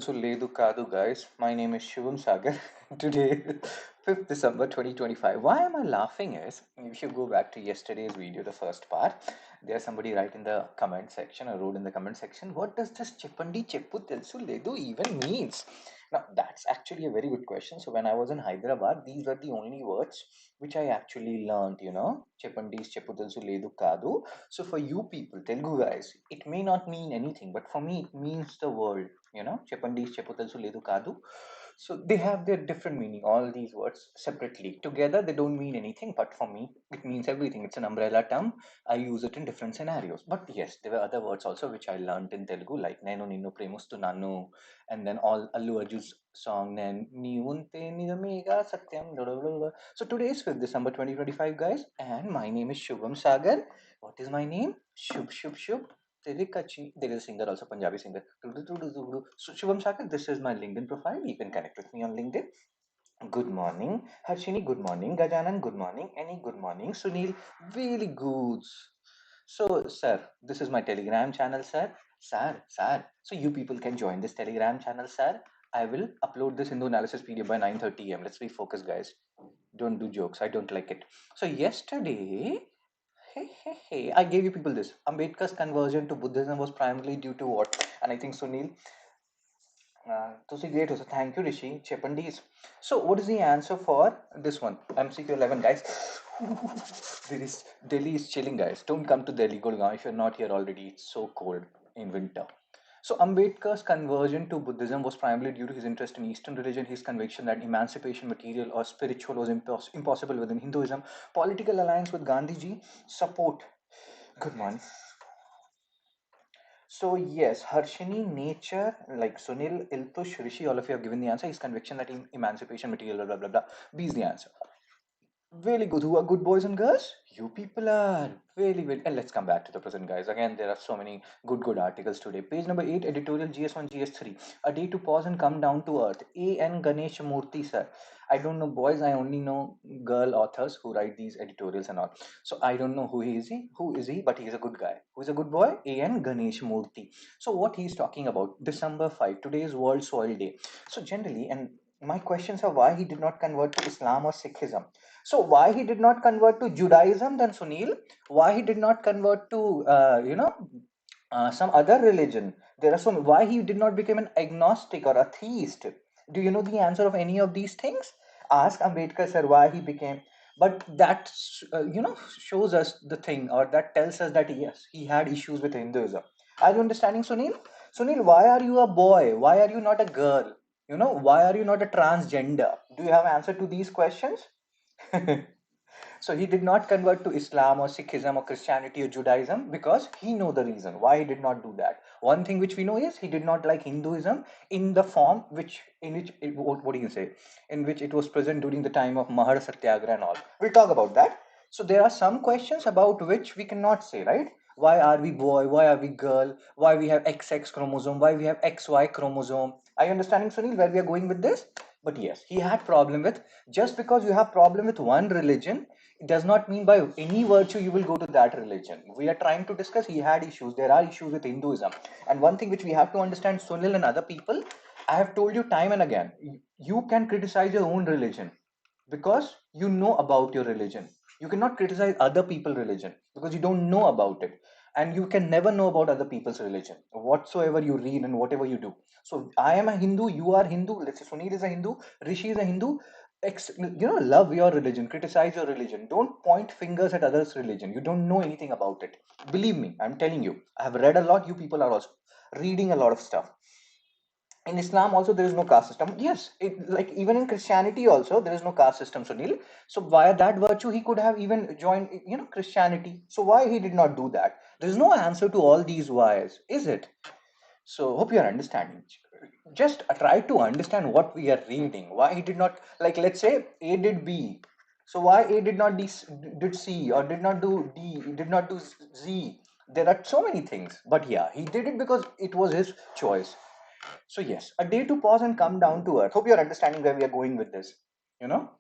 So Ledu Kadu guys, my name is Shubham Sagar. Today, 5th December 2025. Why am I laughing is, if you go back to yesterday's video, the first part, there's somebody write in the comment section or wrote in the comment section, what does this Chippandi Cheppu Telsu Ledu even means? Now, that's actually a very good question. So when I was in Hyderabad, these were the only words which I actually learned, Chippandis, Cheppu Telsu Ledu Kadu. So for you people, Telugu guys, it may not mean anything, but for me, it means the world. Cheppandi, Chepputelsu Ledu Kadu. So they have their different meaning, all these words separately. Together, they don't mean anything, but for me, it means everything. It's an umbrella term. I use it in different scenarios. But yes, there were other words also which I learned in Telugu, like Nenu Ninu Premustu Nanu, and then all Allu Arjun's song, Nen Nivunte Nidamega Satyam. Blah, blah, blah, blah. So today is 5th December 2025, guys, and my name is Shubham Sagar. What is my name? Shub Shub Shub. There is a singer, also Punjabi singer. So Shubham Sagar, this is my LinkedIn profile. You can connect with me on LinkedIn. Good morning, Harshini. Good morning, Gajanan. Good morning, Annie. Good morning, Sunil. Really good. So, sir, this is my Telegram channel, sir. Sir. So you people can join this Telegram channel, sir. I will upload this Hindu analysis PDF by 9:30 am. Let's be focused, guys. Don't do jokes. I don't like it. So yesterday, hey, I gave you people this. Ambedkar's conversion to Buddhism was primarily due to what? And I think Sunil, great. So thank you, Rishi. Chepandis. So what is the answer for this one? MCQ 11, guys. Delhi is chilling, guys. Don't come to Delhi, Gurgaon, if you're not here already. It's so cold in winter. So Ambedkar's conversion to Buddhism was primarily due to his interest in Eastern religion, his conviction that emancipation, material or spiritual, was impossible within Hinduism, political alliance with Gandhiji, support. Good morning. So yes, Harshini, nature, like Sunil, Iltush, Rishi, all of you have given the answer. His conviction that emancipation, material, blah blah blah. B is the answer. Really good. Who are good boys and girls? You people are really well. And let's come back to the present, guys. Again, there are so many good articles today. Page number 8, editorial GS1, GS3. A day to pause and come down to earth. A.N. Ganesh Murthy, sir. I don't know boys. I only know girl authors who write these editorials and all. So I don't know who is he. Who is he? But he's a good guy. Who is a good boy? A.N. Ganesh Murthy. So what he's talking about? December 5. Today is World Soil Day. So generally, and my questions are why he did not convert to Islam or Sikhism. So why he did not convert to Judaism then, Sunil? Why he did not convert to some other religion? There are some. Why he did not become an agnostic or a theist? Do you know the answer of any of these things? Ask Ambedkar sir why he became. But that shows us the thing, or that tells us that yes, he had issues with Hinduism. Are you understanding, Sunil? Sunil, why are you a boy? Why are you not a girl? Why are you not a transgender? Do you have answer to these questions? So he did not convert to Islam or Sikhism or Christianity or Judaism because he know the reason why he did not do that. One thing which we know is he did not like Hinduism in the form what do you say, in which it was present during the time of Mahar Satyagraha and all. We'll talk about that. So there are some questions about which we cannot say, right? Why are we boy? Why are we girl? Why we have XX chromosome? Why we have XY chromosome? Are you understanding, Sunil, where we are going with this? But yes, he had problem with, just because you have problem with one religion, it does not mean by any virtue you will go to that religion. We are trying to discuss he had issues. There are issues with Hinduism. And one thing which we have to understand, Sunil and other people, I have told you time and again, you can criticize your own religion because you know about your religion. You cannot criticize other people's religion because you don't know about it. And you can never know about other people's religion, whatsoever you read and whatever you do. So I am a Hindu, you are Hindu, let's say Sunil is a Hindu, Rishi is a Hindu. Love your religion, criticize your religion. Don't point fingers at others' religion. You don't know anything about it. Believe me, I'm telling you. I have read a lot. You people are also reading a lot of stuff. In Islam also there is no caste system. Yes, like even in Christianity also there is no caste system, Sunil. So via that virtue he could have even joined, Christianity. So why he did not do that? There is no answer to all these whys, is it? So hope you are understanding. Just try to understand what we are reading. Why he did not, like, let's say A did B. So why A did not did C, or did not do D, did not do Z? There are so many things. But yeah, he did it because it was his choice. So yes, a day to pause and come down to earth. Hope you're understanding where we are going with this. You know.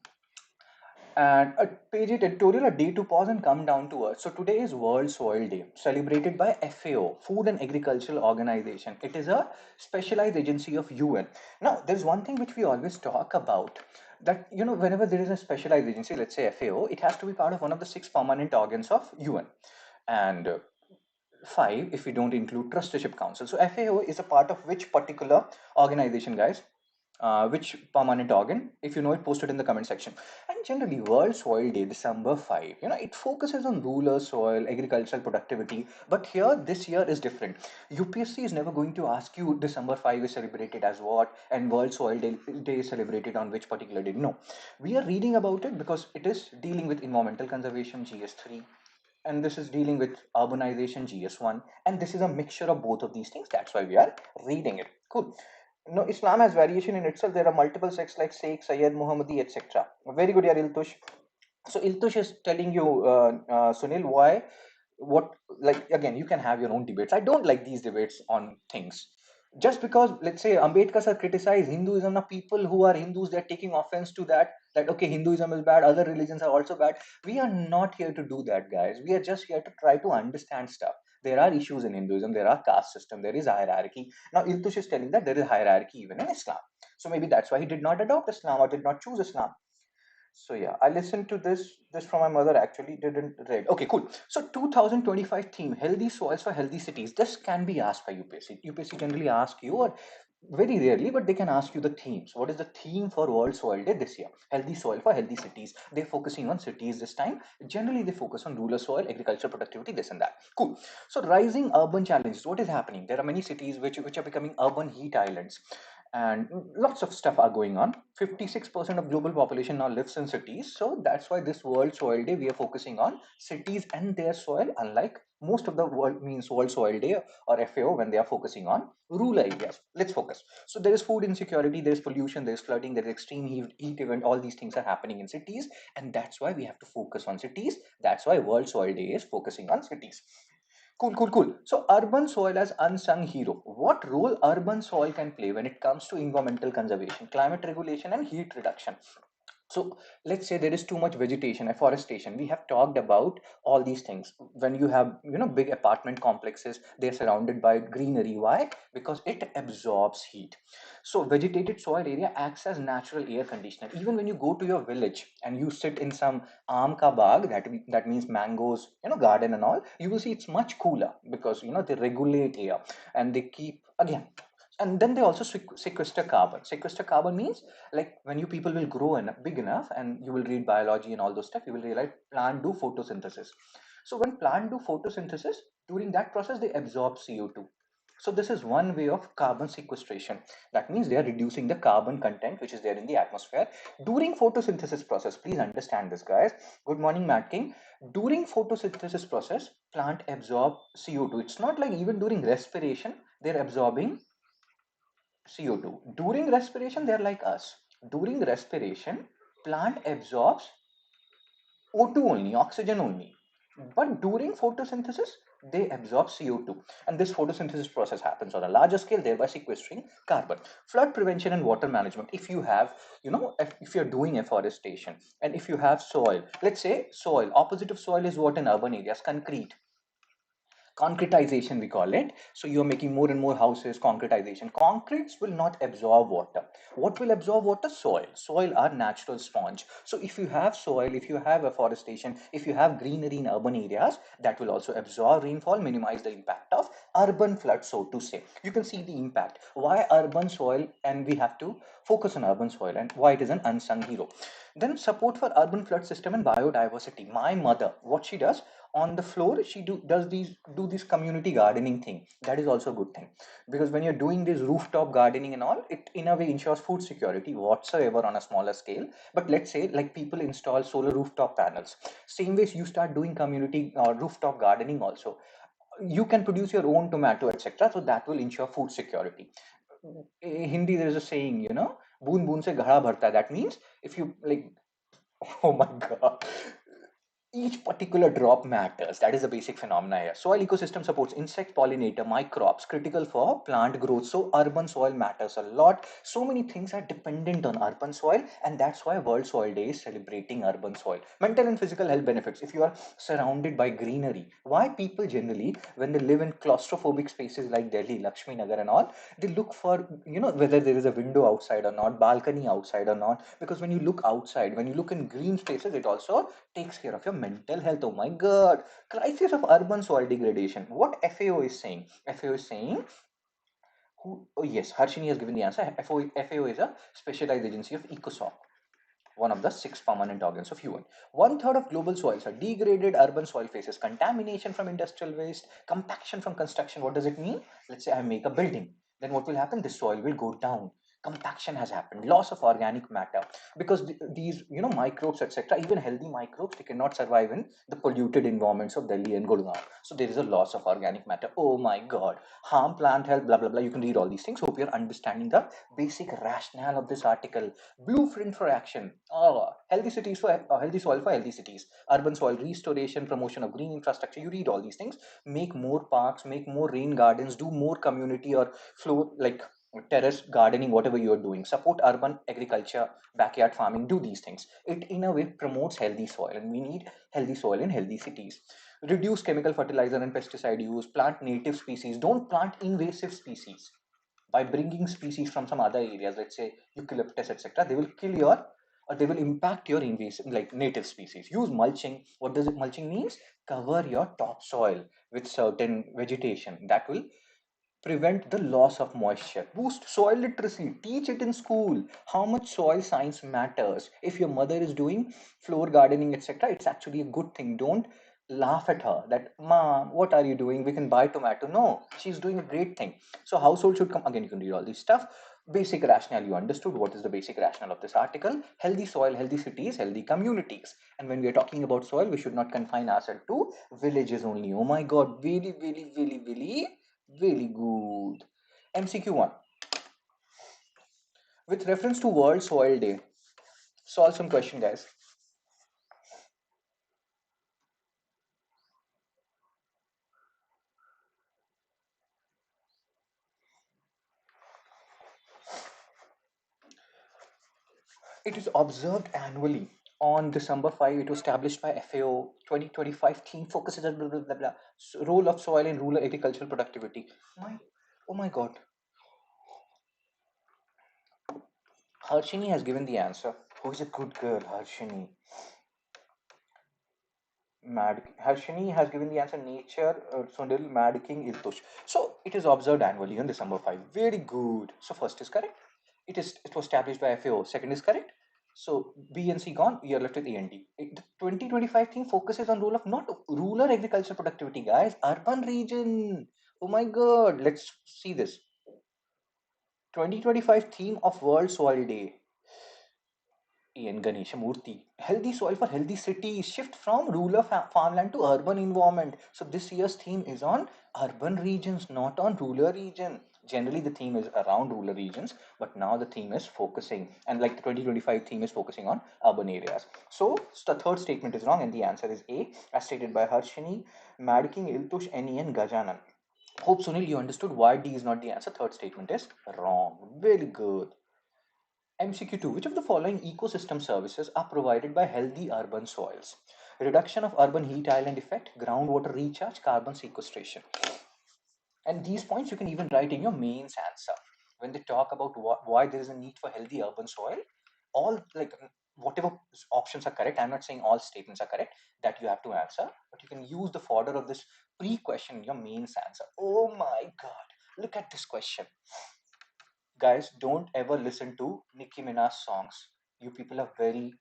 And a page 8 editorial, a day to pause and come down to earth. So today is World Soil Day, celebrated by FAO, Food and Agricultural Organization. It is a specialized agency of UN. Now, there's one thing which we always talk about, that whenever there is a specialized agency, let's say FAO, it has to be part of one of the 6 permanent organs of UN. And 5 if we don't include trusteeship council. So FAO is a part of which particular organization, guys? Which permanent organ? If you know it, post it in the comment section. And generally, World Soil Day, December 5, it focuses on rural soil, agricultural productivity. But here, this year is different. UPSC is never going to ask you December 5 is celebrated as what and World Soil Day is celebrated on which particular day. No, we are reading about it because it is dealing with environmental conservation, GS3, and this is dealing with urbanization, GS1, and this is a mixture of both of these things. That's why we are reading it. Cool. No, Islam has variation in itself. There are multiple sects like Sikh, Sayyid, Muhammadi, etc. Very good, yaar, Iltush. So Iltush is telling you, Sunil, why, what, like, again, you can have your own debates. I don't like these debates on things. Just because, let's say, Ambedkar sir criticized Hinduism, now people who are Hindus, they're taking offense to that, okay, Hinduism is bad, other religions are also bad. We are not here to do that, guys. We are just here to try to understand stuff. There are issues in Hinduism, there are caste system, there is hierarchy. Now, Iltush is telling that there is hierarchy even in Islam. So maybe that's why he did not adopt Islam or did not choose Islam. So yeah, I listened to this from my mother, actually didn't read. Okay, cool. So 2025 theme, healthy soils for healthy cities. This can be asked by UPSC. UPSC generally ask you, or very rarely, but they can ask you the themes. What is the theme for World Soil Day this year? Healthy soil for healthy cities. They're focusing on cities this time. Generally, they focus on rural soil, agriculture productivity, this and that. Cool. So rising urban challenges. What is happening? There are many cities which are becoming urban heat islands, and lots of stuff are going on. 56% of global population now lives in cities, so that's why this World Soil Day we are focusing on cities and their soil, unlike most of the world means World Soil Day or FAO when they are focusing on rural areas. Let's focus. So there is food insecurity, there is pollution, there is flooding, there is extreme heat event. All these things are happening in cities, and that's why we have to focus on cities. That's why World Soil Day is focusing on cities. Cool, cool, cool. So urban soil as unsung hero. What role urban soil can play when it comes to environmental conservation, climate regulation, and heat reduction? So let's say there is too much vegetation, afforestation. We have talked about all these things. When you have big apartment complexes, they're surrounded by greenery. Why? Because it absorbs heat. So vegetated soil area acts as natural air conditioner. Even when you go to your village and you sit in some aam ka baag, that means mangoes, garden and all, you will see it's much cooler because they regulate air and they keep again. And then they also sequester carbon. Sequester carbon means, like, when you people will grow big enough and you will read biology and all those stuff, you will realize plant do photosynthesis. So when plant do photosynthesis, during that process they absorb CO2. So this is one way of carbon sequestration. That means they are reducing the carbon content which is there in the atmosphere during photosynthesis process. Please understand this, guys. Good morning, Matt King. During photosynthesis process, plant absorb CO2. It's not like even during respiration they're absorbing CO2. During respiration, they're like us. During respiration, plant absorbs O2 only, oxygen only. But during photosynthesis, they absorb CO2. And this photosynthesis process happens on a larger scale, thereby sequestering carbon. Flood prevention and water management. If you have, if you're doing afforestation and if you have soil, let's say soil, opposite of soil is what in urban areas? Concrete. Concretization, we call it. So you're making more and more houses. Concretization. Concretes will not absorb water. What will absorb water? Soil are natural sponge. So if you have soil, if you have afforestation, if you have greenery in urban areas, that will also absorb rainfall, minimize the impact of urban flood, so to say. You can see the impact. Why urban soil? And we have to focus on urban soil and why it is an unsung hero. Then support for urban flood system and biodiversity. My mother, what she does, on the floor she does this community gardening thing. That is also a good thing, because when you're doing this rooftop gardening and all, it in a way ensures food security whatsoever on a smaller scale. But let's say, like, people install solar rooftop panels, same ways you start doing community rooftop gardening also, you can produce your own tomato, etc. So that will ensure food security. In Hindi there is a saying, boon boon se ghada bharta. That means if you, like, oh my god, Each particular drop matters. That is the basic phenomena here. Soil ecosystem supports insect, pollinator, microbes, critical for plant growth. So urban soil matters a lot. So many things are dependent on urban soil, and that's why World Soil Day is celebrating urban soil. Mental and physical health benefits. If you are surrounded by greenery, why people generally, when they live in claustrophobic spaces like Delhi, Lakshmi Nagar, and all, they look for, whether there is a window outside or not, balcony outside or not. Because when you look outside, when you look in green spaces, it also takes care of your mental health. Oh my god. Crisis of urban soil degradation. What FAO is saying? FAO is saying, oh yes, Harshini has given the answer. FAO is a specialized agency of ECOSOC, one of the 6 permanent organs of UN. One third of global soils are degraded. Urban soil faces contamination from industrial waste, compaction from construction. What does it mean? Let's say I make a building. Then what will happen? The soil will go down. Compaction has happened, loss of organic matter, because these microbes, etc., even healthy microbes, they cannot survive in the polluted environments of Delhi and Gurgaon. So there is a loss of organic matter. Oh my god. Harm plant health, blah blah blah. You can read all these things. Hope you're understanding the basic rationale of this article. Blueprint for action. Oh, healthy cities for healthy soil for healthy cities. Urban soil restoration, promotion of green infrastructure. You read all these things. Make more parks, make more rain gardens, do more community or floor, like terrace gardening, whatever you are doing. Support urban agriculture, backyard farming. Do these things. It in a way promotes healthy soil, and we need healthy soil in healthy cities. Reduce chemical fertilizer and pesticide use. Plant native species. Don't plant invasive species. By bringing species from some other areas, let's say eucalyptus, etc., they will kill your, or they will impact your invasive, like native species. Use mulching. What does it mulching means? Cover your topsoil with certain vegetation that will prevent the loss of moisture. Boost soil literacy. Teach it in school how much soil science matters. If your mother is doing floor gardening, etc., it's actually a good thing. Don't laugh at her that, mom, what are you doing, we can buy tomato. No, she's doing a great thing. So household should come, again you can read all this stuff. Basic rationale, you understood what is the basic rationale of this article. Healthy soil, healthy cities, healthy communities. And when we are talking about soil, we should not confine ourselves to villages only. Oh my god, really really really really really good. MCQ 1. With reference to World Soil Day, solve some question, guys. It is observed annually on December 5. It was established by FAO. 2025 theme focuses on blah, blah, blah, blah. Role of soil in rural agricultural productivity. My, oh my god. Harshini has given the answer. Who is a good girl, Harshini? Mad Harshini has given the answer. Nature, Sunil, Mad King, Iltush. So it is observed annually on December 5. Very good. So first is correct. It was established by FAO. Second is correct. So B and C gone. You are left with A and D. The 2025 thing focuses on role of not rural agriculture productivity, guys. Urban region. Oh my god. Let's see this. 2025 theme of World Soil Day. And Ganesha Murthy. Healthy soil for healthy cities. Shift from rural farmland to urban environment. So this year's theme is on urban regions, not on rural region. Generally, the theme is around rural regions, but now the theme is focusing, and like the 2025 theme is focusing on urban areas. So the third statement is wrong, and the answer is A, as stated by Harshini, Madking, Iltush, Eni, and Gajanan. Hope Sunil, you understood why D is not the answer. Third statement is wrong. Very good. MCQ2. Which of the following ecosystem services are provided by healthy urban soils? Reduction of urban heat island effect, groundwater recharge, carbon sequestration. And these points you can even write in your mains answer. When they talk about why there is a need for healthy urban soil, all like whatever options are correct, I'm not saying all statements are correct, that you have to answer, but you can use the fodder of this pre-question in your mains answer. Oh my god, look at this question. Guys, don't ever listen to Nicki Minaj songs. You people are very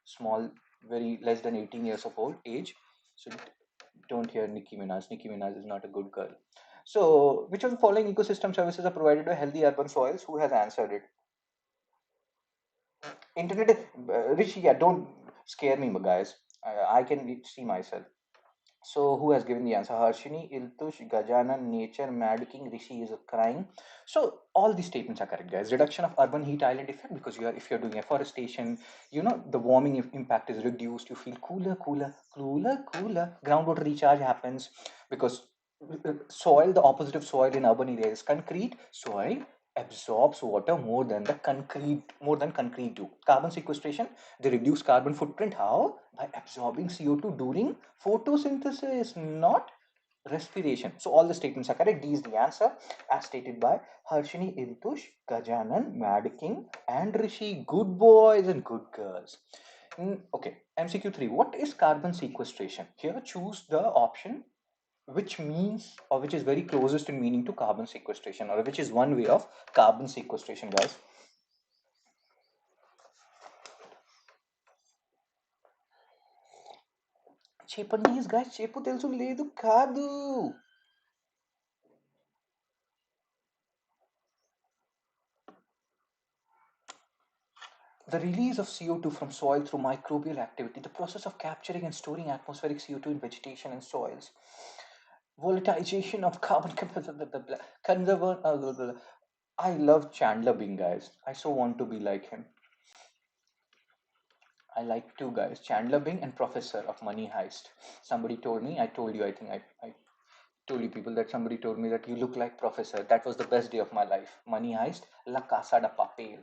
small, very less than 18 years of old age. So don't hear Nicki Minaj. Nicki Minaj is not a good girl. So, which of the following ecosystem services are provided by healthy urban soils? Who has answered it? Internet, Rishi, yeah, don't scare me, guys. I can see myself. So who has given the answer? Harshini, Iltush, Gajanan, Nature, Mad King, Rishi is crying. So all these statements are correct, guys. Reduction of urban heat island effect, because if you're doing afforestation, the warming impact is reduced. You feel cooler, cooler, cooler, cooler. Groundwater recharge happens because soil, the opposite of soil in urban areas is concrete. Soil absorbs water more than concrete do. Carbon sequestration, they reduce carbon footprint. How? By absorbing CO2 during photosynthesis, not respiration. So all the statements are correct. D is the answer, as stated by Harshini, Intush, Gajanan, Mad King, and Rishi. Good boys and good girls. Okay, MCQ 3. What is carbon sequestration? Here, choose the option which means, or which is very closest in meaning to carbon sequestration, or which is one way of carbon sequestration, guys. చెప్పండి guys, చెప్పు తెలుసు లేదు కాదు. The release of CO2 from soil through microbial activity, the process of capturing and storing atmospheric CO2 in vegetation and soils, volatilization of carbon I love Chandler Bing, guys. I so want to be like him. I like two guys, Chandler Bing and Professor of Money Heist. Somebody told me, I told you, I think I told you people that somebody told me that you look like Professor. That was the best day of my life. Money Heist, La Casa de Papel.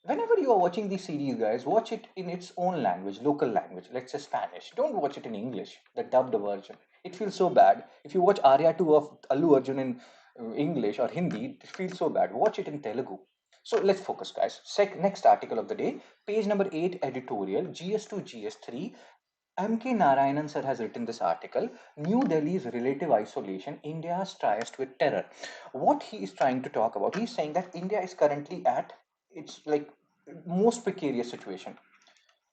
Whenever you are watching these series, guys, watch it in its own language, local language. Let's say Spanish. Don't watch it in English, the dubbed version. It feels so bad. If you watch Arya 2 of Allu Arjun in English or Hindi, it feels so bad. Watch it in Telugu. So let's focus, guys. Next article of the day, page number 8, editorial, GS2, GS3. M.K. Narayanan sir has written this article, New Delhi's Relative Isolation, India's Triest with Terror. What he is trying to talk about, he's saying that India is currently at its like most precarious situation.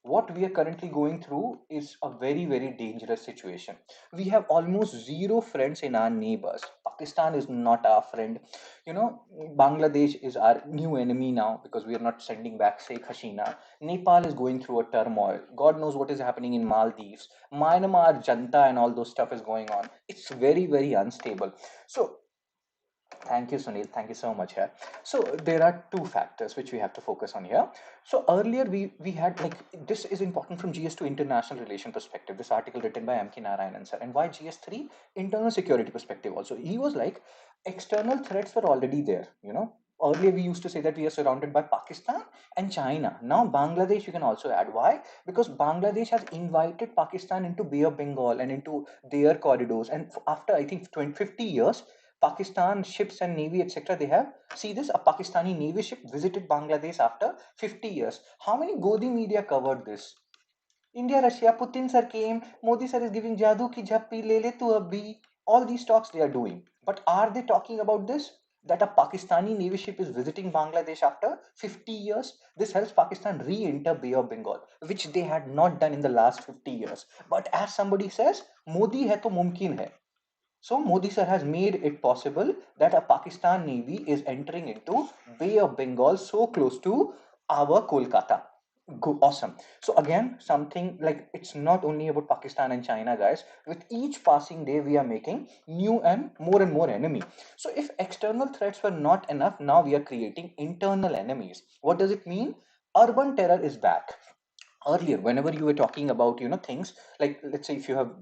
What we are currently going through is a very, very dangerous situation. We have almost zero friends in our neighbors. Pakistan is not our friend. Bangladesh is our new enemy now because we are not sending back Sheikh Hasina. Nepal is going through a turmoil. God knows what is happening in Maldives. Myanmar, Janta, and all those stuff is going on. It's very, very unstable. So thank you, Sunil. Thank you so much here. So there are two factors which we have to focus on here. So earlier we had like this is important from GS to international relation perspective. This article written by M.K. Narayanan sir, and why GS3 internal security perspective also. He was like external threats were already there. Earlier we used to say that we are surrounded by Pakistan and China. Now Bangladesh you can also add. Why? Because Bangladesh has invited Pakistan into Bay of Bengal and into their corridors. And after I think 20, 50 years, Pakistan ships and navy, etc. They have see this a Pakistani navy ship visited Bangladesh after 50 years. How many Godi media covered this? India, Russia, Putin sir came. Modi sir is giving jadoo ki jhappi le le tu abhi. All these talks they are doing, but are they talking about this? That a Pakistani navy ship is visiting Bangladesh after 50 years. This helps Pakistan re-enter Bay of Bengal, which they had not done in the last 50 years. But as somebody says, Modi hai to mumkin hai. So Modi sir has made it possible that a Pakistan Navy is entering into Bay of Bengal so close to our Kolkata. Awesome. So again, something like it's not only about Pakistan and China, guys. With each passing day, we are making new and more enemy. So if external threats were not enough, now we are creating internal enemies. What does it mean? Urban terror is back. Earlier whenever you were talking about things like, let's say if you have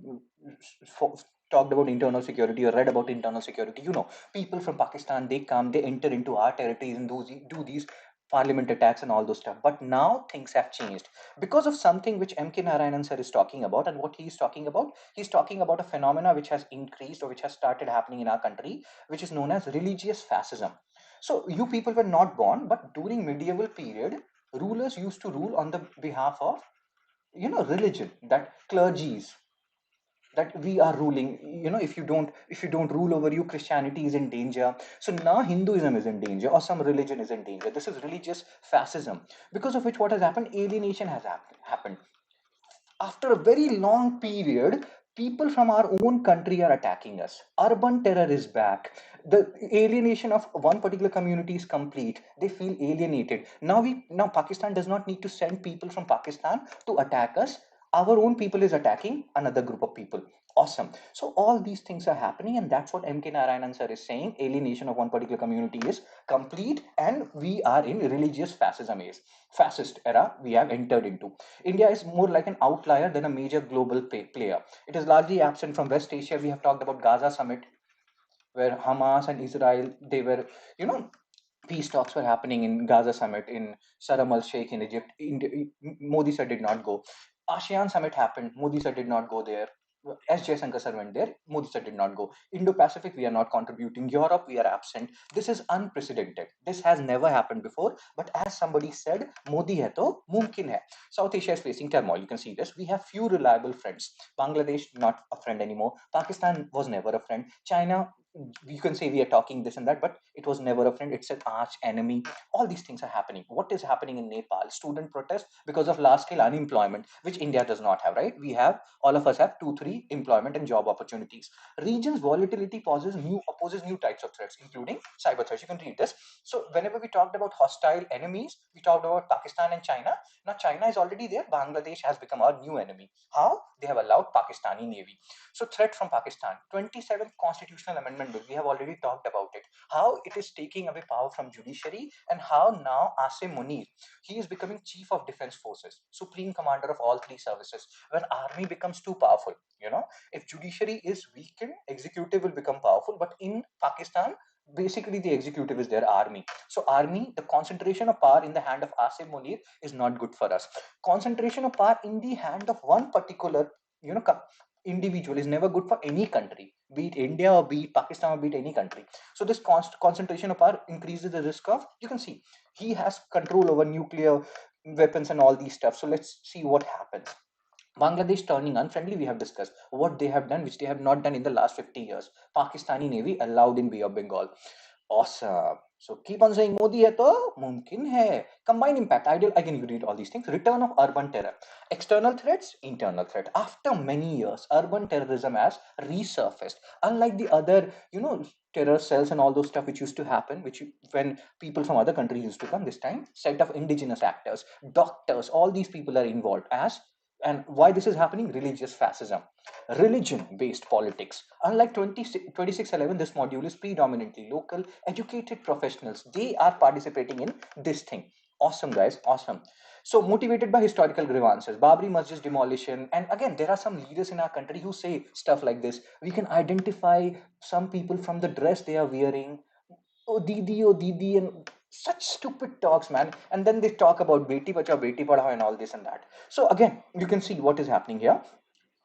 talked about internal security or read about internal security, people from Pakistan, they come, they enter into our territories and do these parliament attacks and all those stuff. But now things have changed because of something which MK Narayanan sir is talking about. And what he's talking about, he's talking about a phenomena which has increased or which has started happening in our country, which is known as religious fascism. So you people were not born, but during medieval period, rulers used to rule on the behalf of religion, that clergies, that we are ruling. If you don't rule over you, Christianity is in danger. So now Hinduism is in danger, or some religion is in danger. This is religious fascism, because of which what has happened, alienation has happened. After a very long period, people from our own country are attacking us. Urban terror is back. The alienation of one particular community is complete. They feel alienated. Now Pakistan does not need to send people from Pakistan to attack us. Our own people is attacking another group of people. Awesome. So all these things are happening, and that's what MK Narayanan sir is saying. Alienation of one particular community is complete, and we are in religious fascism is fascist era we have entered into. India is more like an outlier than a major global player. It is largely absent from West Asia. We have talked about Gaza summit, where Hamas and Israel, they were, you know, peace talks were happening in Gaza summit in Sharm el Sheikh in Egypt. Modi sir did not go. ASEAN summit happened. Modi sir did not go there. S. Jaishankar sir went there. Modi sir did not go. Indo-Pacific, we are not contributing. Europe, we are absent. This is unprecedented. This has never happened before. But as somebody said, Modi hai to mumkin hai. South Asia is facing turmoil. You can see this. We have few reliable friends. Bangladesh, not a friend anymore. Pakistan was never a friend. China, you can say we are talking this and that, but it was never a friend. It's an arch enemy. All these things are happening. What is happening in Nepal? Student protest because of large scale unemployment, which India does not have, right? We have, all of us have 2 3 employment and job opportunities. Regions volatility opposes new types of threats, including cyber threats. You can read this. So whenever we talked about hostile enemies, we talked about Pakistan and China. Now China is already there. Bangladesh has become our new enemy. How? They have allowed Pakistani navy. So threat from Pakistan, 27th constitutional amendment bill, we have already talked about it. How it is taking away power from judiciary, and how now Asim Munir, he is becoming chief of defense forces, supreme commander of all three services. When army becomes too powerful, if judiciary is weakened, executive will become powerful. But in Pakistan, basically the executive is their army. So army, the concentration of power in the hand of Asim Munir is not good for us. Concentration of power in the hand of one particular, you know, individual is never good for any country, be it India or be it Pakistan or be it any country. So this concentration of power increases the risk of, you can see, he has control over nuclear weapons and all these stuff. So let's see what happens. Bangladesh turning unfriendly, we have discussed what they have done, which they have not done in the last 50 years. Pakistani Navy allowed in Bay of Bengal. Awesome. So keep on saying Modi hai to mumkin hai. Combined impact, ideal, again you read all these things. Return of urban terror. External threats, internal threat. After many years, urban terrorism has resurfaced. Unlike the other, terror cells and all those stuff which used to happen, when people from other countries used to come, this time, set of indigenous actors, doctors, all these people are involved as, and why this is happening? Religious fascism, religion based politics. Unlike 2611, this module is predominantly local educated professionals. They are participating in this thing. Awesome, guys, awesome. So motivated by historical grievances, Babri Masjid demolition, and again there are some leaders in our country who say stuff like this. We can identify some people from the dress they are wearing. Oh Didi, and such stupid talks, man. And then they talk about Beti Bachao, Beti Padhao, and all this and that. So again, you can see what is happening here.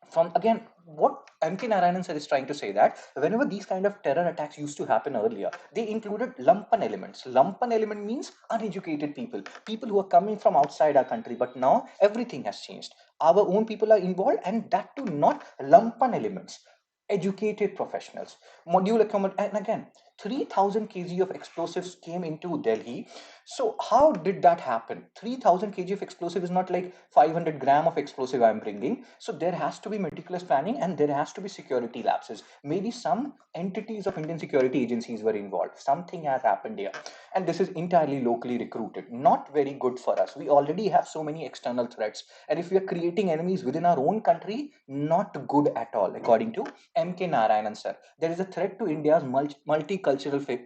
From again, what MK Narayanan sir is trying to say, that whenever these kind of terror attacks used to happen earlier, they included lumpen elements. Lumpen element means uneducated people, people who are coming from outside our country. But now everything has changed. Our own people are involved, and that too not lumpen elements, educated professionals. Module accommodate, and again 3000 kg of explosives came into Delhi. So how did that happen? 3000 kg of explosive is not like 500 gram of explosive I'm bringing. So there has to be meticulous planning, and there has to be security lapses. Maybe some entities of Indian security agencies were involved. Something has happened here, and this is entirely locally recruited. Not very good for us. We already have so many external threats, and if we are creating enemies within our own country, not good at all, according to MK Narayanan sir. There is a threat to India's multicultural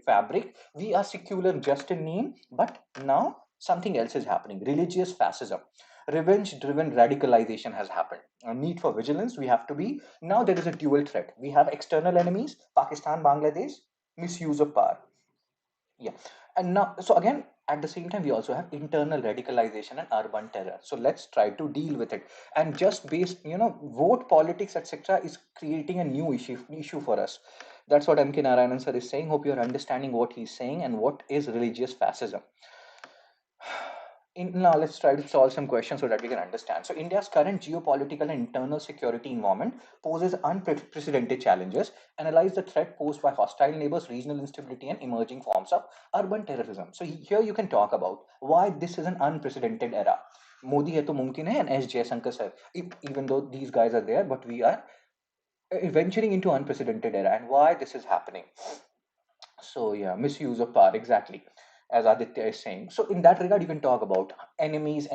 fabric. We are secular just in name, but now something else is happening. Religious fascism, revenge driven radicalization has happened. A need for vigilance. We have to be, now there is a dual threat. We have external enemies, Pakistan, Bangladesh, misuse of power. Yeah. And now, so again, at the same time, we also have internal radicalization and urban terror. So let's try to deal with it. And just based, vote politics, etc., is creating a new issue for us. That's what MK Narayanan sir is saying. Hope you're understanding what he's saying and what is religious fascism. Now let's try to solve some questions so that we can understand. So India's current geopolitical and internal security environment poses unprecedented challenges. Analyze the threat posed by hostile neighbors, regional instability, and emerging forms of urban terrorism. So here you can talk about why this is an unprecedented era. Modi hai to mumkin hai, and S. Jaishankar sir. Even though these guys are there, but we are venturing into unprecedented era, and why this is happening. So yeah, misuse of power, exactly. as Aditya is saying. So in that regard, you can talk about enemies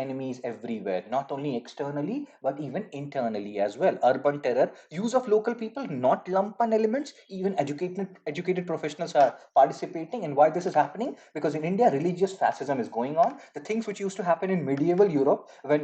everywhere, not only externally, but even internally as well. Urban terror, use of local people, not lumpen elements, even educated professionals are participating. And why this is happening? Because in India, religious fascism is going on. The things which used to happen in medieval Europe, when,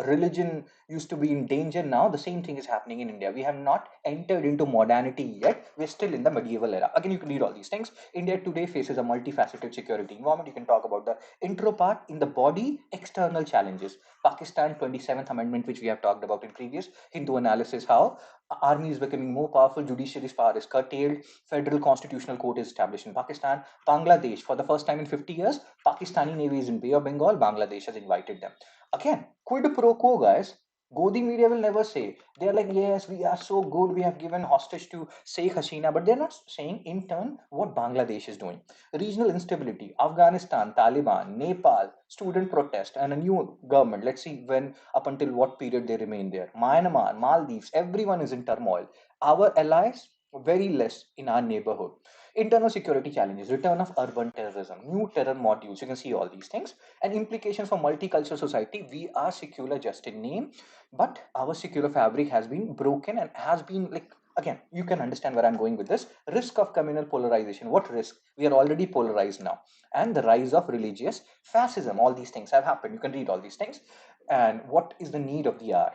religion used to be in danger, now the same thing is happening in India. We have not entered into modernity yet. We're still in the medieval era. Again, you can read all these things. India today faces a multifaceted security environment. You can talk about the intro part in the body, external challenges. Pakistan 27th Amendment, which we have talked about in previous Hindu analysis, how army is becoming more powerful, judiciary's power is curtailed, federal constitutional court is established in Pakistan. Bangladesh, for the first time in 50 years, Pakistani Navy is in Bay of Bengal. Bangladesh has invited them. Again, quid pro quo, guys. Godi media will never say. They're like, yes, we are so good. We have given hostage to Sheikh Hasina, but they're not saying in turn what Bangladesh is doing. Regional instability, Afghanistan, Taliban, Nepal, student protest, and a new government. Let's see when, up until what period they remain there. Myanmar, Maldives, everyone is in turmoil. Our allies, very less in our neighborhood. Internal security challenges, return of urban terrorism, new terror modules. You can see all these things and implications for multicultural society. We are secular just in name, but our secular fabric has been broken and has been like, again, you can understand where I'm going with this. Risk of communal polarization. What risk? We are already polarized now. And the rise of religious fascism. All these things have happened. You can read all these things. And what is the need of the hour?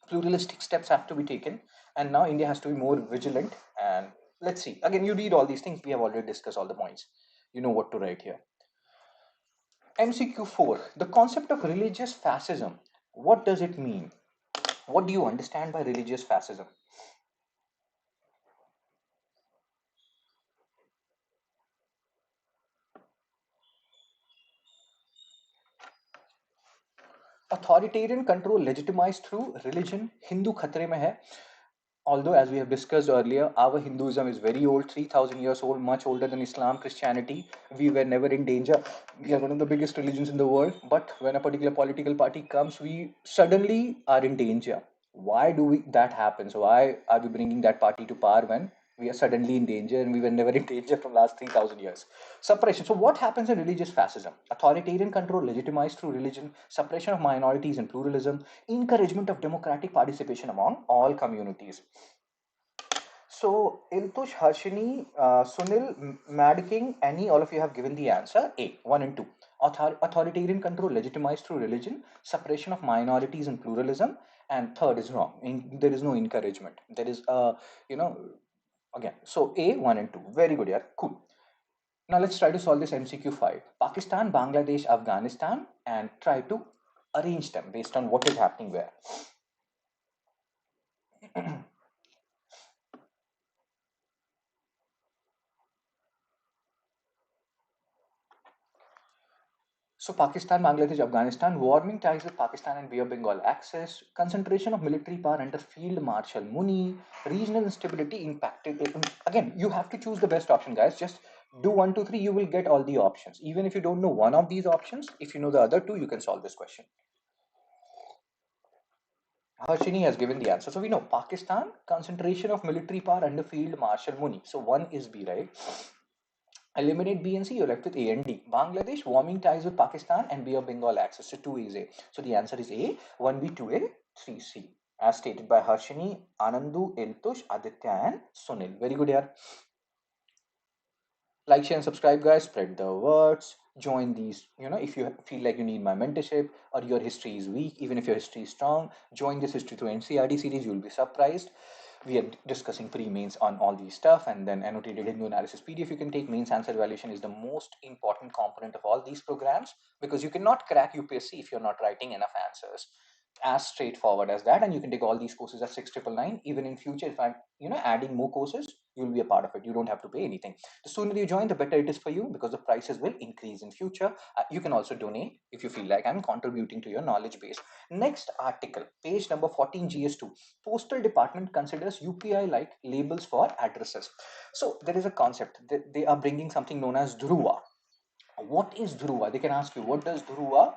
Pluralistic steps have to be taken. And now India has to be more vigilant. And let's see. Again, you read all these things. We have already discussed all the points. You know what to write here. MCQ 4. The concept of religious fascism. What does it mean? What do you understand by religious fascism? Authoritarian control legitimized through religion. Hindu khatre mein hai. Although, as we have discussed earlier, our Hinduism is very old, 3000 years old, much older than Islam, Christianity. We were never in danger. We are one of the biggest religions in the world. But when a particular political party comes, we suddenly are in danger. Why do that happen? So why are we bringing that party to power when we are suddenly in danger and we were never in danger from last 3000 years? Suppression. So what happens in religious fascism? Authoritarian control legitimized through religion, suppression of minorities and pluralism, encouragement of democratic participation among all communities. So, Iltush, Harshini, Sunil, Mad King, any, all of you have given the answer A, 1 and 2. Authoritarian control legitimized through religion, suppression of minorities and pluralism, and third is wrong. There is no encouragement. There is you know, again, so A, 1 and 2. Very good, yeah, cool. Now let's try to solve this MCQ 5. Pakistan, Bangladesh, Afghanistan, and try to arrange them based on what is happening where. So Pakistan, Bangladesh, Afghanistan, warming ties with Pakistan and Bay of Bengal access, concentration of military power under Field Marshal Muni, regional instability impacted. Again, you have to choose the best option, guys. Just do 1, 2, 3. You will get all the options. Even if you don't know one of these options, if you know the other two, you can solve this question. Harshini has given the answer. So we know Pakistan, concentration of military power under Field Marshal Muni. So one is B, right? Eliminate B and C, you're left with A and D. Bangladesh, warming ties with Pakistan and Bay of Bengal access. So 2 is A. So the answer is A, 1B, 2A, 3C. As stated by Harshini, Anandu, Iltush, Aditya, and Sunil. Very good, yaar. Like, share, and subscribe, guys. Spread the words. Join these. If you feel like you need my mentorship or your history is weak, even if your history is strong, join this history through NCRD series. You'll be surprised. We are discussing pre-mains on all these stuff, and then annotated Hindu analysis PDF you can take. Mains answer evaluation is the most important component of all these programs, because you cannot crack UPSC if you're not writing enough answers. As straightforward as that. And you can take all these courses at 6,999. Even in future, if I'm adding more courses, you'll be a part of it. You don't have to pay anything. The sooner you join, the better it is for you, because the prices will increase in future. You can also donate if you feel like I'm contributing to your knowledge base. Next article, page number 14, GS2. Postal Department considers UPI like labels for addresses. So there is a concept that they are bringing something known as Dhruva. What is Dhruva? They can ask you, what does Dhruva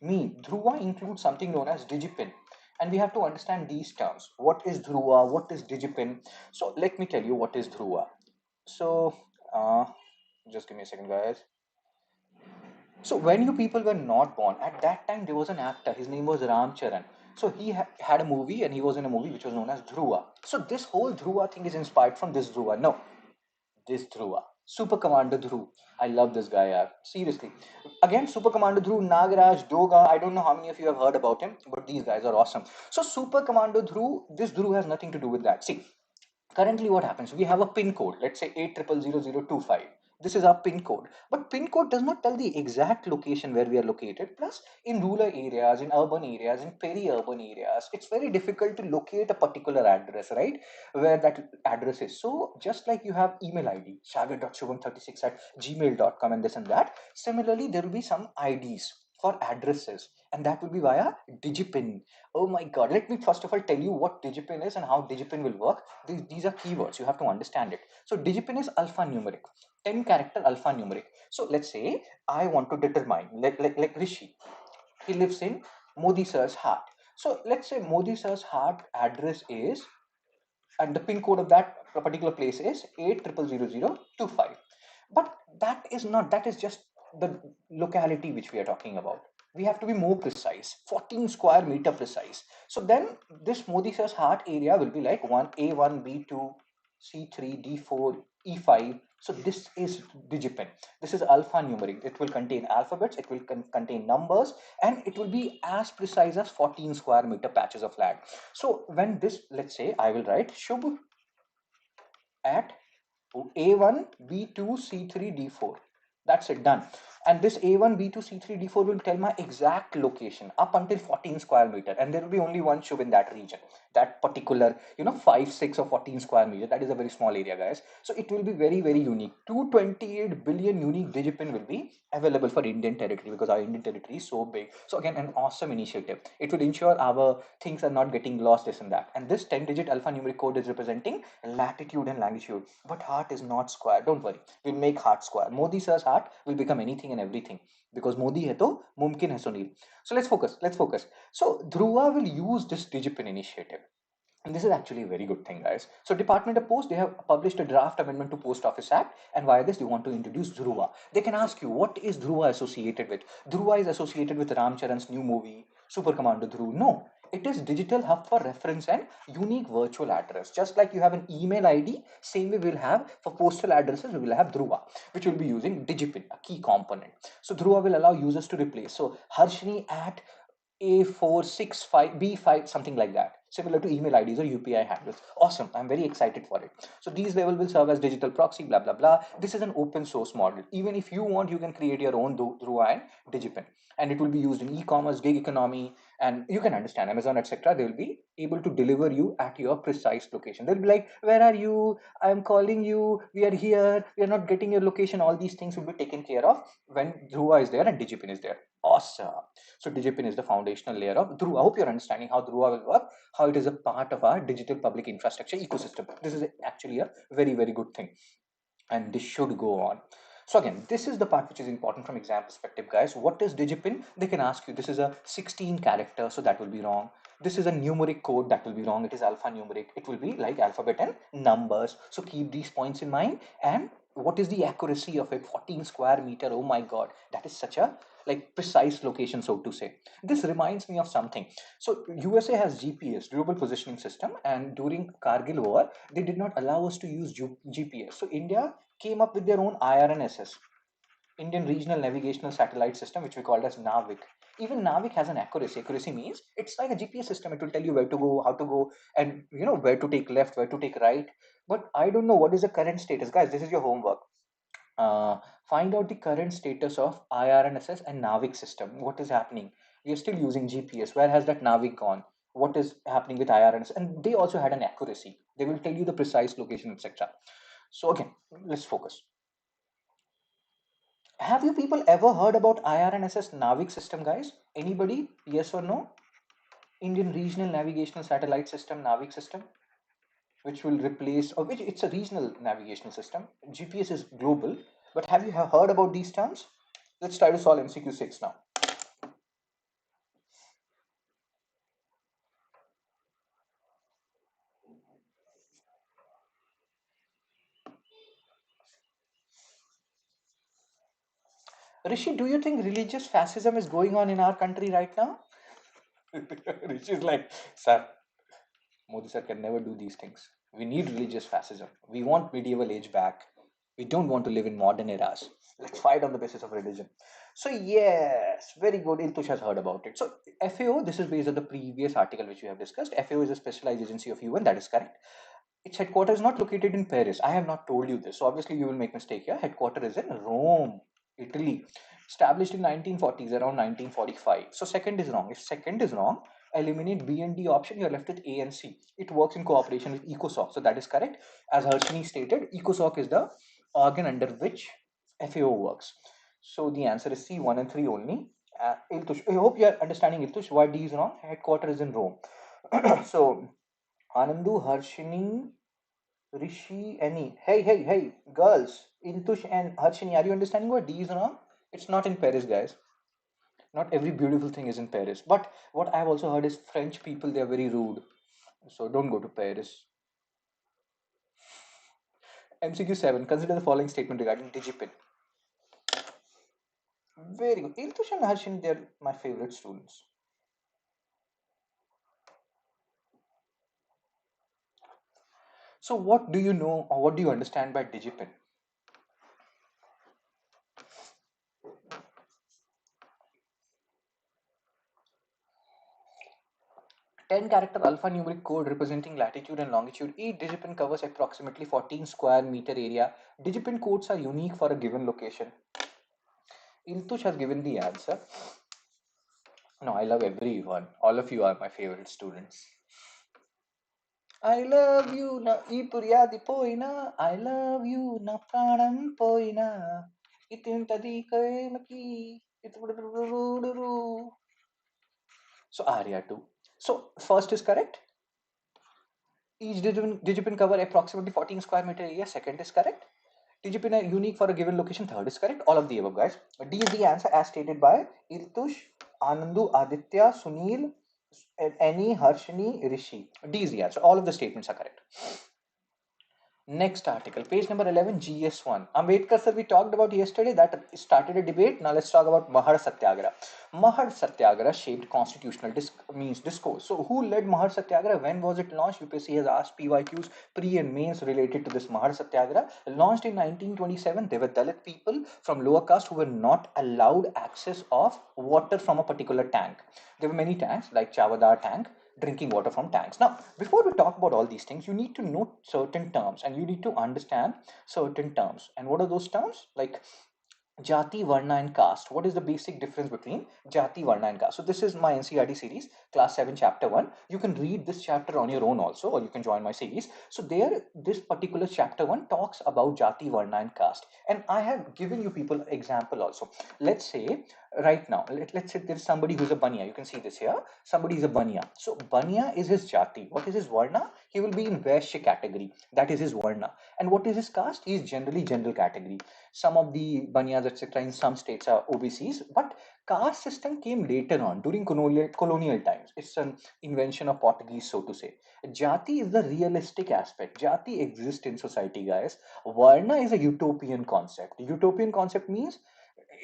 mean? Dhruva includes something known as digipin, and we have to understand these terms. What is Dhruva? What is digipin? So let me tell you what is Dhruva. So just give me a second, guys. So when you people were not born, at that time there was an actor. His name was Ram Charan. So he had a movie, and he was in a movie which was known as Dhruva. So this whole Dhruva thing is inspired from this Dhruva. No, this Dhruva. Super Commander Dhruv. I love this guy, yaar. Seriously. Again, Super Commander Dhruv, Nagaraj, Doga. I don't know how many of you have heard about him, but these guys are awesome. So Super Commander Dhruv, this Dhruv has nothing to do with that. See, currently what happens, we have a pin code, let's say 8000025. This is our pin code, but pin code does not tell the exact location where we are located. Plus, in rural areas, in urban areas, in peri-urban areas, it's very difficult to locate a particular address, right, where that address is. So just like you have email id sagar.shubham36 at gmail.com and this and that, similarly there will be some ids for addresses, and that will be via digipin. Oh my god, let me first of all tell you what digipin is and how digipin will work. These are keywords, you have to understand it. So digipin is alphanumeric, 10 character alphanumeric. So let's say I want to determine, like Rishi, he lives in Modi sir's heart. So let's say Modi sir's heart address is, and the pin code of that particular place is 8000025. But that is not, that is just the locality which we are talking about. We have to be more precise, 14 square meter precise. So then this Modi sir's heart area will be like 1A1 B2 C3 D4 E5. So this is digipin. This is alphanumeric. It will contain alphabets, it will contain numbers, and it will be as precise as 14 square meter patches of land. So when this, let's say I will write Shubh at A1 B2 C3 D4. That's it, done. And this A1 B2 C3 D4 will tell my exact location up until 14 square meter, and there will be only one Shubh in that region, that particular, 5, 6 or 14 square meter. That is a very small area, guys. So it will be very, very unique. 228 billion unique digipin will be available for Indian territory, because our Indian territory is so big. So again, an awesome initiative. It will ensure our things are not getting lost, this and that. And this 10-digit alphanumeric code is representing latitude and longitude. But heart is not square. Don't worry. We'll make heart square. Modi sir's heart will become anything and everything, because Modi hai to mumkin hai Sunil. So let's focus. Let's focus. So Dhruva will use this digipin initiative. And this is actually a very good thing, guys. So Department of Post, they have published a draft amendment to Post Office Act, and via this they want to introduce Dhruva. They can ask you, what is Dhruva associated with? Dhruva is associated with Ram Charan's new movie, Super Commander Dhruv. No, it is digital hub for reference and unique virtual address. Just like you have an email ID, same way we'll have for postal addresses, we will have Dhruva, which will be using digipin, a key component. So Dhruva will allow users to replace. So Harshini at A465 B5, something like that, similar to email IDs or UPI handles. Awesome. I'm very excited for it. So these level will serve as digital proxy, blah, blah, blah. This is an open source model. Even if you want, you can create your own Dhruva and digipin. And it will be used in e-commerce, gig economy, and you can understand Amazon, etc. They will be able to deliver you at your precise location. They'll be like, where are you? I'm calling you. We are here. We are not getting your location. All these things will be taken care of when Dhruva is there and digipin is there. Awesome. So digipin is the foundational layer of Dhruva. I hope you're understanding how Dhruva will work, how it is a part of our digital public infrastructure ecosystem. This is actually a very, very good thing, and this should go on. So again, this is the part which is important from exam perspective, guys. What is digipin? They can ask you, this is a 16 character, so that will be wrong. This is a numeric code, that will be wrong. It is alphanumeric. It will be like alphabet and numbers. So keep these points in mind. And what is the accuracy of it? 14 square meter. Oh my god, that is such a like precise location, so to say. This reminds me of something. So USA has GPS, global positioning system, and during Kargil war they did not allow us to use GPS. So India came up with their own IRNSS, Indian Regional Navigational Satellite System, which we called as NAVIC. Even NAVIC has an accuracy. Accuracy means it's like a GPS system. It will tell you where to go, how to go, and where to take left, where to take right. But I don't know what is the current status, guys. This is your homework. uh, find out the current status of IRNSS and NAVIC system. What is happening? We are still using GPS. Where has that NAVIC gone? What is happening with IRNSS? And they also had an accuracy. They will tell you the precise location, etc. So again, let's focus. Have you people ever heard about IRNSS NAVIC system, guys? Anybody? Yes or no? Indian Regional Navigational Satellite System, NAVIC system, which will replace, or which it's a regional navigational system. GPS is global, but have you heard about these terms? Let's try to solve MCQ 6 now. Rishi, do you think religious fascism is going on in our country right now? Rishi is like, sir, Modi sir can never do these things. We need religious fascism. We want medieval age back. We don't want to live in modern eras. Let's fight on the basis of religion. So yes, very good. Iltush has heard about it. So FAO, this is based on the previous article which we have discussed. FAO is a specialized agency of UN. That is correct. Its headquarters is not located in Paris. I have not told you this. So obviously you will make mistake here. Headquarters is in Rome, Italy. Established in 1940s, around 1945. So second is wrong. If second is wrong, eliminate B and D option. You're left with A and C. It works in cooperation with ECOSOC. So that is correct. As Harshini stated, ECOSOC is the organ under which FAO works. So the answer is C, 1 and 3 only. Iltush, I hope you are understanding Iltush why D is wrong. Headquarters is in Rome. So Anandu, Harshini, Rishi, Annie. Hey, girls. Iltush and Harshini, are you understanding what D is wrong? It's not in Paris, guys. Not every beautiful thing is in Paris. But what I've also heard is French people, they're very rude. So don't go to Paris. MCQ 7. Consider the following statement regarding Digipin. Very good. Iltush and Harshini, they're my favorite students. So what do you know or what do you understand by Digipin? 10-character alphanumeric code representing latitude and longitude. Each digipin covers approximately 14 square meter area. Digipin codes are unique for a given location. Iltush has given the answer. No, I love everyone. All of you are my favorite students. I love you na ipuriyadi poina. I love you na pranam poina. Itintadi kaimaki. So Arya too. So first is correct. Each digipin cover approximately 14 square meter area. Second is correct. Digipin are unique for a given location. Third is correct. All of the above, guys. D is the answer as stated by Iltush, Anandu, Aditya, Sunil, Annie, Harshini, Rishi. D is the answer. All of the statements are correct. Next article, page number 11, GS1. Ambedkar sir, we talked about yesterday, that started a debate. Now let's talk about Mahar Satyagraha. Mahar Satyagraha shaped constitutional discourse. So who led Mahar Satyagraha? When was it launched? UPSC has asked PYQs, pre and mains related to this Mahar Satyagraha. Launched in 1927, they were Dalit people from lower caste who were not allowed access of water from a particular tank. There were many tanks like Chavadar tank, drinking water from tanks. Now, before we talk about all these things, you need to know certain terms and you need to understand certain terms. And what are those terms? Like Jati, Varna, and caste. What is the basic difference between Jati, Varna, and caste? So this is my NCERT series, class 7, chapter 1. You can read this chapter on your own also, or you can join my series. So there, this particular chapter 1 talks about Jati, Varna, and caste. And I have given you people example also. Let's say right now, let's say there's somebody who's a Banya. You can see this here. Somebody is a Banya. So Banya is his Jati. What is his Varna? He will be in Vaishya category. That is his Varna. And what is his caste? He is generally general category. Some of the Banyas, etc., in some states are OBCs, but caste system came later on during colonial times. It's an invention of Portuguese, so to say. Jati is the realistic aspect. Jati exists in society, guys. Varna is a utopian concept. Utopian concept means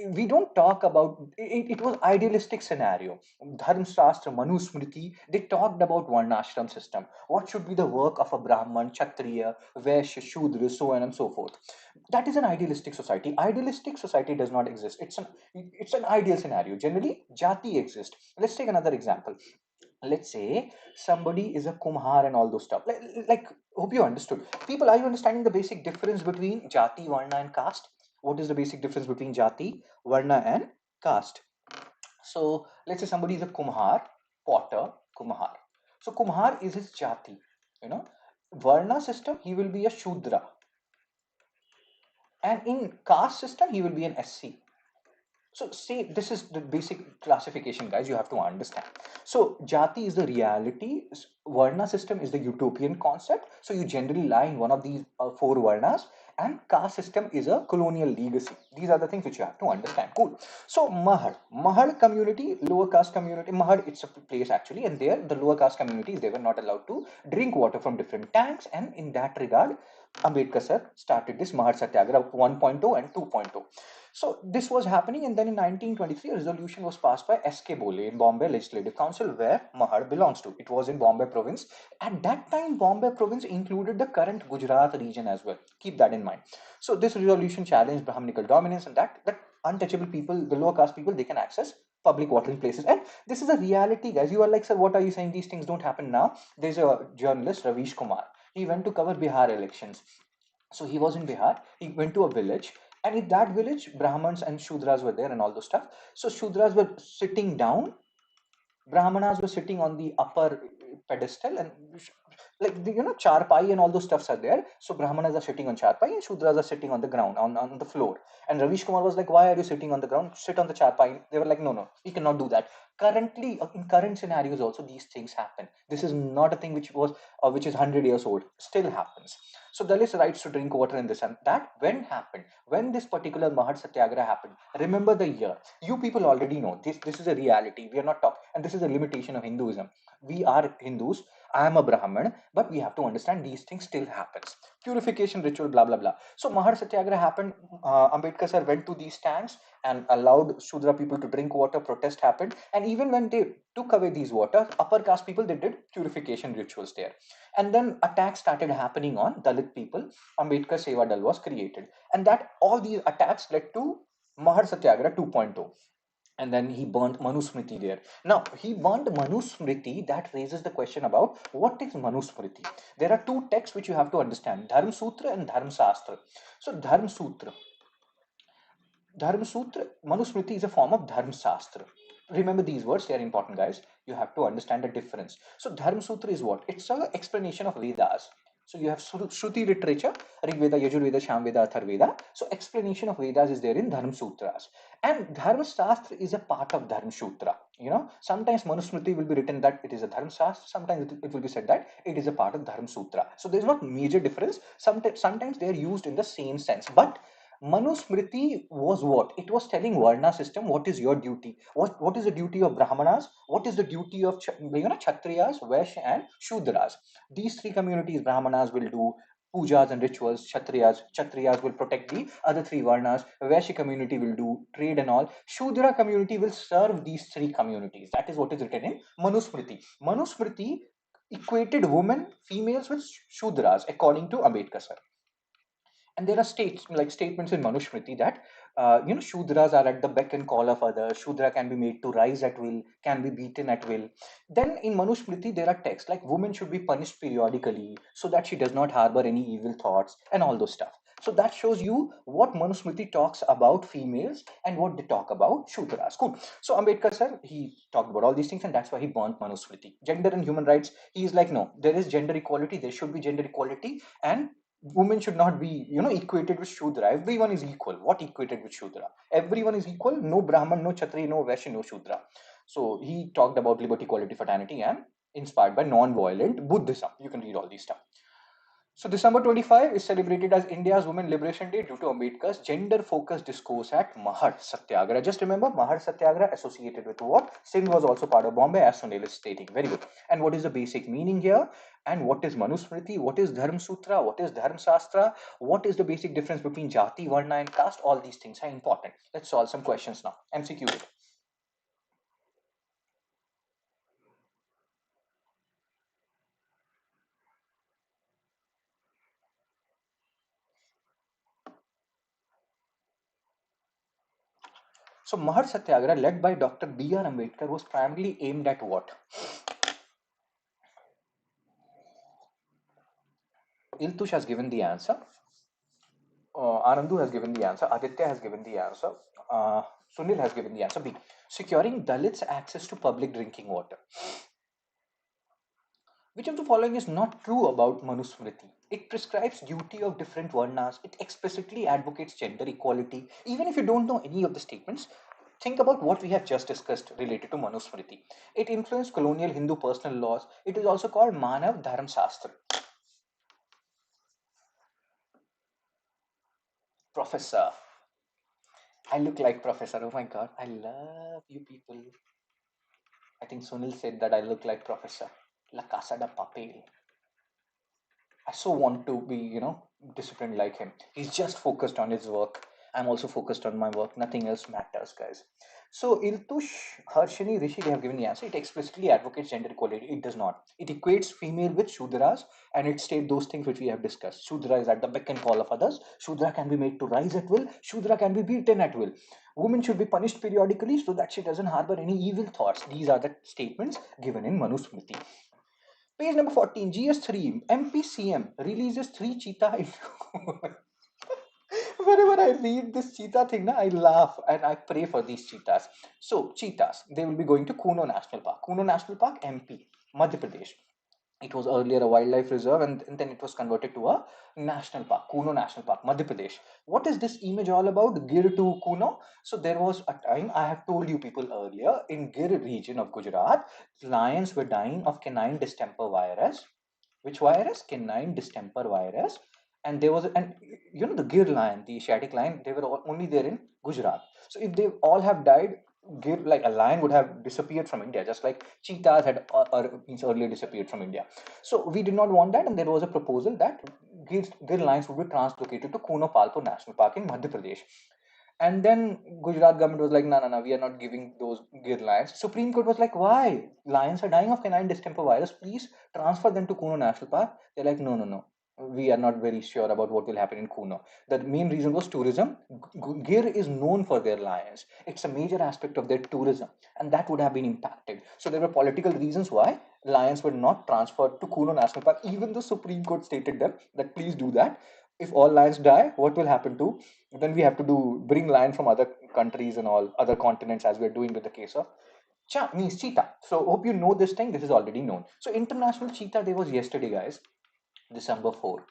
we don't talk about it was idealistic scenario. Dharm Shastra, Manusmriti, they talked about Varnashram system. What should be the work of a Brahman, Kshatriya, Vaishya, Shudra, so on and so forth. That is an idealistic society. Idealistic society does not exist. It's an ideal scenario. Generally, Jati exists. Let's take another example. Let's say somebody is a Kumhar and all those stuff. Like hope you understood. People, are you understanding the basic difference between Jati, Varna, and caste? What is the basic difference between Jati, Varna, and caste? So let's say somebody is a Kumhar, potter, Kumhar. So Kumhar is his Jati. You know, Varna system, he will be a Shudra. And in caste system, he will be an SC. So say this is the basic classification, guys, you have to understand. So Jati is the reality, Varna system is the utopian concept. So you generally lie in one of these four Varnas, and caste system is a colonial legacy. These are the things which you have to understand. Cool. So Mahar community, lower caste community, Mahar, it's a place actually, and there the lower caste communities, they were not allowed to drink water from different tanks, and in that regard, Ambedkar sir started this Mahar Satyagraha 1.0 and 2.0. So this was happening, and then in 1923, a resolution was passed by S.K. Bole in Bombay Legislative Council, where Mahad belongs to. It was in Bombay province. At that time, Bombay province included the current Gujarat region as well. Keep that in mind. So this resolution challenged Brahminical dominance, and that untouchable people, the lower caste people, they can access public watering places. And this is a reality, guys. You are like, sir, what are you saying? These things don't happen now. There's a journalist, Ravish Kumar. He went to cover Bihar elections. So he was in Bihar. He went to a village, and in that village, Brahmins and Shudras were there and all those stuff. So Shudras were sitting down, Brahmanas were sitting on the upper pedestal, and like charpai and all those stuffs are there. So Brahmanas are sitting on charpai and Shudras are sitting on the ground, on the floor. And Ravish Kumar was like, "Why are you sitting on the ground? Sit on the charpai." They were like, "No, no, we cannot do that." Currently, in current scenarios, also these things happen. This is not a thing which is 100 years old. Still happens. So Dalits' rights to drink water and this and that when happened, when this particular Mahad Satyagraha happened. Remember the year. You people already know this. This is a reality. We are not talking, and this is a limitation of Hinduism. We are Hindus. I am a Brahmin, but we have to understand these things still happens. Purification ritual, blah blah blah. So Mahad Satyagraha happened. Ambedkar sir went to these tanks and allowed Shudra people to drink water. Protest happened, and even when they took away these water, upper caste people, they did purification rituals there. And then attacks started happening on Dalit people. Ambedkar Seva Dal was created, and that all these attacks led to Mahar Satyagraha 2.0. And then he burnt Manusmriti there. Now, he burnt Manusmriti. That raises the question about what is Manusmriti. There are two texts which you have to understand, Dharma Sutra and Dharma Shastra. So, Dharma Sutra, Manusmriti is a form of Dharma Shastra. Remember these words, they are important, guys. You have to understand the difference. So, Dharma Sutra is what? It's an explanation of Vedas. So, you have Shruti literature, Rig Veda, Yajurveda, Shamveda, Atharveda. So, explanation of Vedas is there in Dharma Sutras. And Dharma Shastra is a part of Dharma Sutra. Sometimes Manusmriti will be written that it is a Dharma Shastra, sometimes it will be said that it is a part of Dharma Sutra. So, there's not major difference. Sometimes they are used in the same sense. But Manusmriti was what? It was telling Varna system what is your duty. What is the duty of Brahmanas? What is the duty of Kshatriyas, Vaishya, and Shudras? These three communities, Brahmanas will do pujas and rituals. Kshatriyas will protect the other three Varnas. Vaishya community will do trade and all. Shudra community will serve these three communities. That is what is written in Manusmriti. Manusmriti equated women, females with Shudras according to Ambedkar sir. And there are statements in Manusmriti that Shudras are at the beck and call of others. Shudra can be made to rise at will, can be beaten at will. Then in Manusmriti there are texts like woman should be punished periodically so that she does not harbor any evil thoughts and all those stuff. So that shows you what Manusmriti talks about females and what they talk about Shudras. Cool. So Ambedkar sir, he talked about all these things, and that's why he burnt Manusmriti. Gender and human rights, he is like, no, there is gender equality, there should be gender equality, and women should not be equated with Shudra. Everyone is equal. What equated with Shudra? Everyone is equal. No Brahman, no Kshatriya, no Vaishya, no Shudra. So he talked about liberty, equality, fraternity, and inspired by non-violent Buddhism. You can read all these stuff. So December 25 is celebrated as India's Women Liberation Day due to Ambedkar's gender-focused discourse at Mahad Satyagraha. Just remember, Mahad Satyagraha associated with what? Sindh was also part of Bombay, as Sunil is stating. Very good. And what is the basic meaning here? And what is Manusmriti? What is Dharma Sutra? What is Dharma Shastra? What is the basic difference between Jati, Varna, and caste? All these things are important. Let's solve some questions now. MCQ. So Mahad Satyagraha, led by Dr. B.R. Ambedkar, was primarily aimed at what? Iltush has given the answer. Anandu has given the answer. Aditya has given the answer. Sunil has given the answer. B. Securing Dalits access to public drinking water. Which of the following is not true about Manusmriti? It prescribes duty of different varnas. It explicitly advocates gender equality. Even if you don't know any of the statements, think about what we have just discussed related to Manusmriti. It influenced colonial Hindu personal laws. It is also called Manav Dharma Shastra. Professor. I look like Professor. Oh my god, I love you people. I think Sunil said that I look like Professor. La Casa de Papel. I so want to be, disciplined like him. He's just focused on his work. I'm also focused on my work. Nothing else matters, guys. So Iltush, Harshini, Rishi, they have given the answer. It explicitly advocates gender equality. It does not. It equates female with Shudras, and it states those things which we have discussed. Shudra is at the beck and call of others. Shudra can be made to rise at will. Shudra can be beaten at will. Woman should be punished periodically so that she doesn't harbor any evil thoughts. These are the statements given in Manusmriti. Page number 14, GS3, MPCM releases 3 cheetah. Whenever I read this cheetah thing, I laugh and I pray for these cheetahs. So, cheetahs, they will be going to Kuno National Park. Kuno National Park, MP, Madhya Pradesh. It was earlier a wildlife reserve, and then it was converted to a national park, Kuno National Park, Madhya Pradesh. What is this image all about? Gir to Kuno. So there was a time, I have told you people earlier, in Gir region of Gujarat, lions were dying of canine distemper virus. Which virus? Canine distemper virus. And there was, and the Gir lion, the Asiatic lion, they were only there in Gujarat. So if they all have died, Gir, like a lion would have disappeared from India, just like cheetahs had means earlier disappeared from India. So we did not want that, and there was a proposal that Gir lions would be translocated to Kuno Palpur National Park in Madhya Pradesh. And then Gujarat government was like, no, no, no, we are not giving those Gir lions. Supreme Court was like, why? Lions are dying of canine distemper virus. Please transfer them to Kuno National Park. They're like, no, no, no. We are not very sure about what will happen in Kuno. The main reason was tourism. Gir is known for their lions. It's a major aspect of their tourism, and that would have been impacted. So there were political reasons why lions were not transferred to Kuno National Park. Even the Supreme Court stated them that please do that. If all lions die, what will happen to? Then we have to bring lions from other countries and all other continents, as we're doing with the case of means cheetah. So hope you know this thing. This is already known. So International Cheetah Day was yesterday, guys, December 4.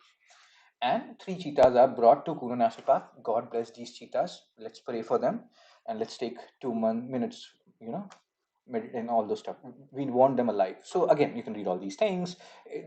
And 3 cheetahs are brought to Kuno National Park. God bless these cheetahs. Let's pray for them, and let's take 2 minutes, and all those stuff. We want them alive. So again, you can read all these things.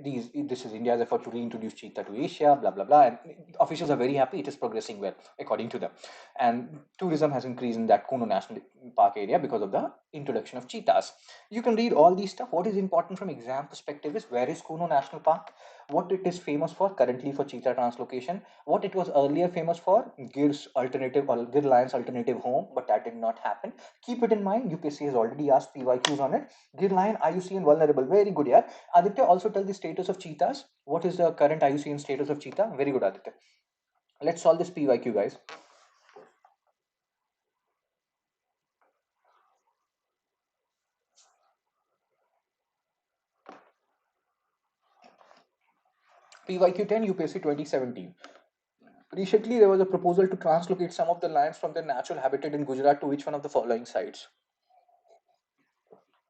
This is India's effort to reintroduce cheetah to Asia, blah blah blah. And officials are very happy. It is progressing well according to them. And tourism has increased in that Kuno National Park area because of the introduction of cheetahs. You can read all these stuff. What is important from exam perspective is where is Kuno National Park, what it is famous for currently for cheetah translocation, what it was earlier famous for, Gir's alternative or Gir Lions alternative home, but that did not happen. Keep it in mind. UPSC has already asked PYQs on it. Gir Lion, IUCN vulnerable. Very good, yeah. Aditya, also tell the status of cheetahs. What is the current IUCN status of cheetah? Very good, Aditya. Let's solve this PYQ, guys. PYQ 10, UPSC 2017. Recently, there was a proposal to translocate some of the lions from their natural habitat in Gujarat to which one of the following sites?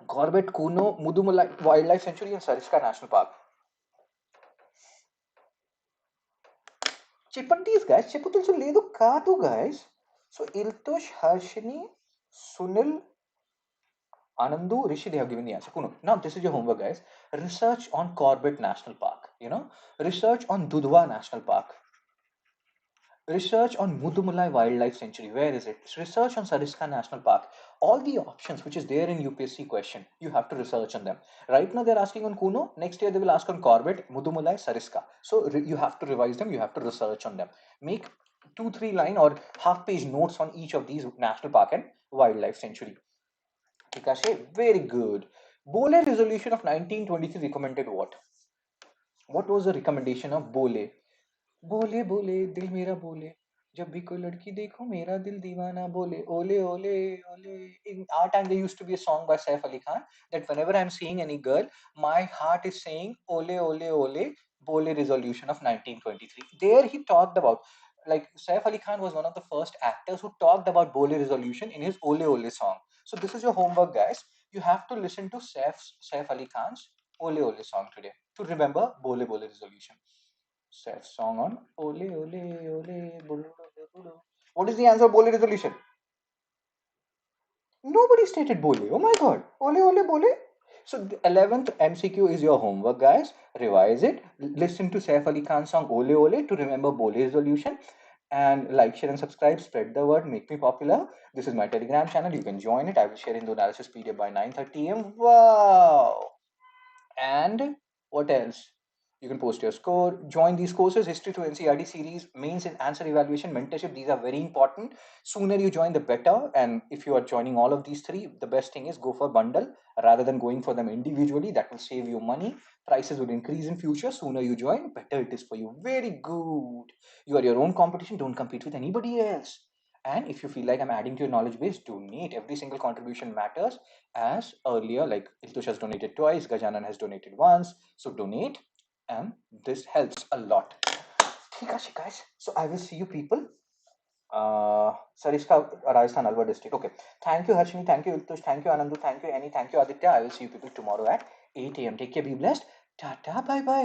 Corbett, Kuno, Mudumalai Wildlife Sanctuary, and Sarishka National Park. Chipantis, guys. Chipatul so le do kaatu, guys. So Iltush, Harshini, Sunil, Anandu, Rishi, they have given the answer. Kuno. Now this is your homework, guys. Research on Corbett National Park. Research on Dudhwa National Park. Research on Mudumalai Wildlife Sanctuary. Where is it? Research on Sariska National Park. All the options which is there in UPSC question, you have to research on them. Right now they're asking on Kuno. Next year they will ask on Corbett, Mudumalai, Sariska. So you have to revise them. You have to research on them. Make 2-3 line or half-page notes on each of these national park and wildlife sanctuary. Tikashe, very good. Bole resolution of 1923 recommended what? What was the recommendation of Bole? बोले बोले दिल मेरा बोले जब भी कोई लड़की देखो मेरा दिल दीवाना बोले ole ole ole. In our time there used to be a song by Saif Ali Khan that whenever I'm seeing any girl, my heart is saying ole ole ole. Bole resolution of 1923. There he talked about, like, Saif Ali Khan was one of the first actors who talked about Bole resolution in his Ole Ole song. So this is your homework, guys. You have to listen to Saif Ali Khan's Ole Ole song today to remember Bole Bole resolution. Sad song on Ole Ole Ole Bolo Bolo. What is the answer of Bole resolution? Nobody stated Bole. Oh my god. Ole Ole Bole. So the 11th MCQ is your homework, guys. Revise it. Listen to Saif Ali Khan's song Ole Ole to remember Bole resolution. And like, share, and subscribe. Spread the word. Make me popular. This is my Telegram channel. You can join it. I will share in the analysis PDF by 9:30 am. Wow. And what else? You can post your score, join these courses, history to NCRT series, mains and answer evaluation, mentorship. These are very important. Sooner you join, the better. And if you are joining all of these three, the best thing is go for bundle rather than going for them individually. That will save you money. Prices will increase in future. Sooner you join, better it is for you. Very good. You are your own competition. Don't compete with anybody else. And if you feel like I'm adding to your knowledge base, donate. Every single contribution matters. As earlier, like Iltush has donated twice, Gajanan has donated once. So donate, and this helps a lot. ठीक है guys, so I will see you people. Sariska, Rajasthan Alwar district. Okay, thank you Harshini, thank you Iltush, thank you Anandu, thank you Annie, thank you Aditya. I will see you people tomorrow at 8 a.m. Take care, be blessed. Tata, bye bye.